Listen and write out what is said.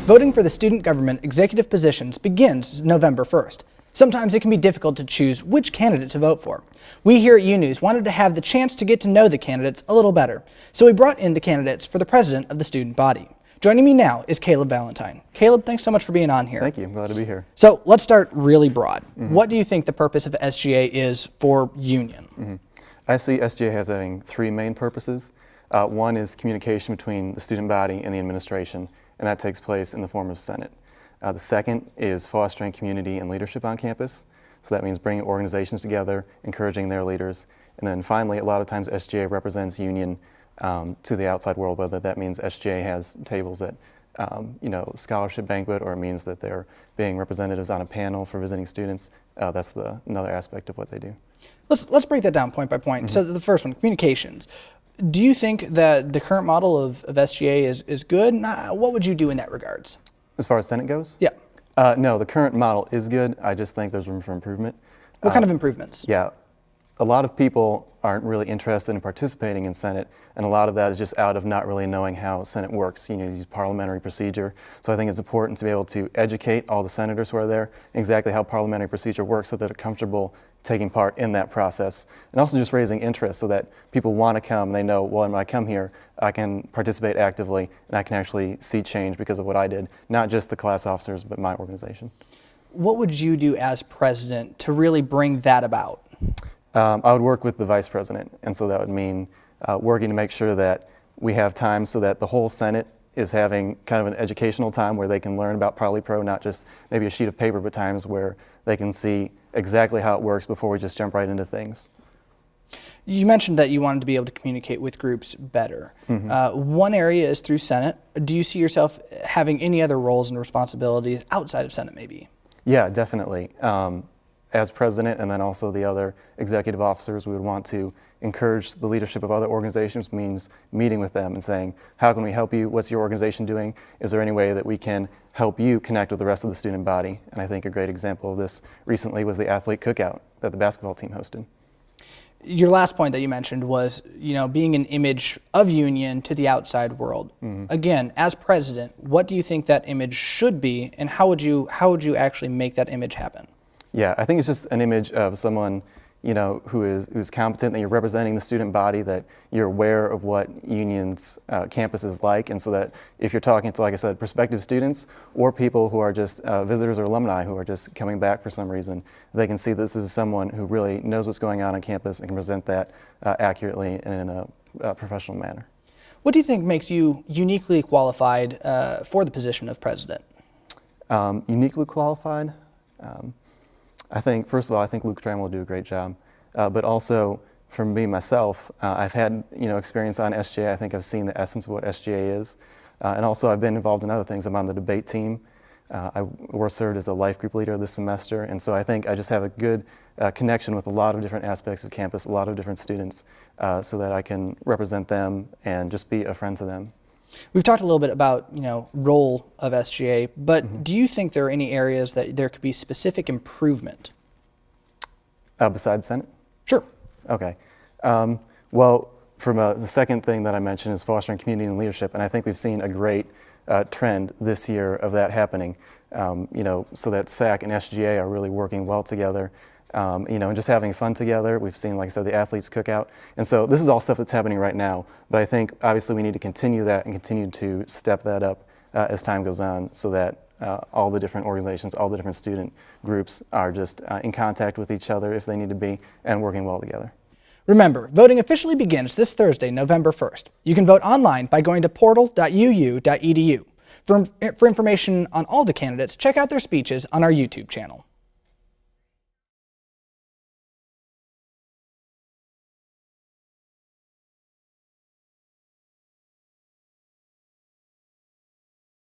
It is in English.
Voting for the student government executive positions begins November 1st. Sometimes it can be difficult to choose which candidate to vote for. We here at UNews wanted to have the chance to get to know the candidates a little better, so we brought in the candidates for the president of the student body. Joining me now is Caleb Valentine. Caleb, thanks so much for being on here. Thank you. I'm glad to be here. So let's start really broad. What do you think the purpose of SGA is for Union? I see SGA as having three main purposes. One is communication between the student body and the administration, and that takes place in the form of Senate. The second is fostering community and leadership on campus. So that means bringing organizations together, encouraging their leaders. And then finally, a lot of times SGA represents Union to the outside world, whether that means SGA has tables at scholarship banquet, or it means that they're being representatives on a panel for visiting students. That's another aspect of what they do. Let's break that down point by point. So the first one, communications. Do you think that the current model of SGA is good? What would you do in that regards? As far as Senate goes? Yeah. No, the current model is good. I just think there's room for improvement. What kind of improvements? Yeah. A lot of people aren't really interested in participating in Senate, and a lot of that is just out of not really knowing how Senate works. You use parliamentary procedure. So I think it's important to be able to educate all the senators who are there exactly how parliamentary procedure works so that they're comfortable taking part in that process. And also just raising interest so that people want to come and they know, well, when I come here, I can participate actively and I can actually see change because of what I did, not just the class officers, but my organization. What would you do as president to really bring that about? I would work with the vice president, and so that would mean working to make sure that we have time so that the whole Senate is having kind of an educational time where they can learn about ParleyPro, not just maybe a sheet of paper, but times where they can see exactly how it works before we just jump right into things. You mentioned that you wanted to be able to communicate with groups better. One area is through Senate. Do you see yourself having any other roles and responsibilities outside of Senate maybe? Yeah, definitely. As president and then also the other executive officers, we would want to encourage the leadership of other organizations, means meeting with them and saying, how can we help you? What's your organization doing? Is there any way that we can help you connect with the rest of the student body? And I think a great example of this recently was the athlete cookout that the basketball team hosted. Your last point that you mentioned was, being an image of Union to the outside world. Again, as president, what do you think that image should be, and how would you actually make that image happen? Yeah, I think it's just an image of someone, who's competent, that you're representing the student body, that you're aware of what Union's campus is like, and so that if you're talking to, like I said, prospective students or people who are just visitors or alumni who are just coming back for some reason, they can see that this is someone who really knows what's going on campus and can present that accurately and in a professional manner. What do you think makes you uniquely qualified for the position of president? Uniquely qualified? I think, first of all, I think Luke Tram will do a great job. But also, for me, myself, I've had experience on SGA. I think I've seen the essence of what SGA is. And also, I've been involved in other things. I'm on the debate team. I served as a life group leader this semester. And so I think I just have a good connection with a lot of different aspects of campus, a lot of different students, so that I can represent them and just be a friend to them. We've talked a little bit about, role of SGA, but do you think there are any areas that there could be specific improvement? Besides Senate? Sure. Okay. Well, from the second thing that I mentioned is fostering community and leadership, and I think we've seen a great trend this year of that happening, so that SAC and SGA are really working well together. And just having fun together. We've seen, like I said, the athletes cookout. And so this is all stuff that's happening right now. But I think, obviously, we need to continue that and continue to step that up as time goes on so that all the different organizations, all the different student groups are just in contact with each other if they need to be and working well together. Remember, voting officially begins this Thursday, November 1st. You can vote online by going to portal.uu.edu. For information on all the candidates, check out their speeches on our YouTube channel.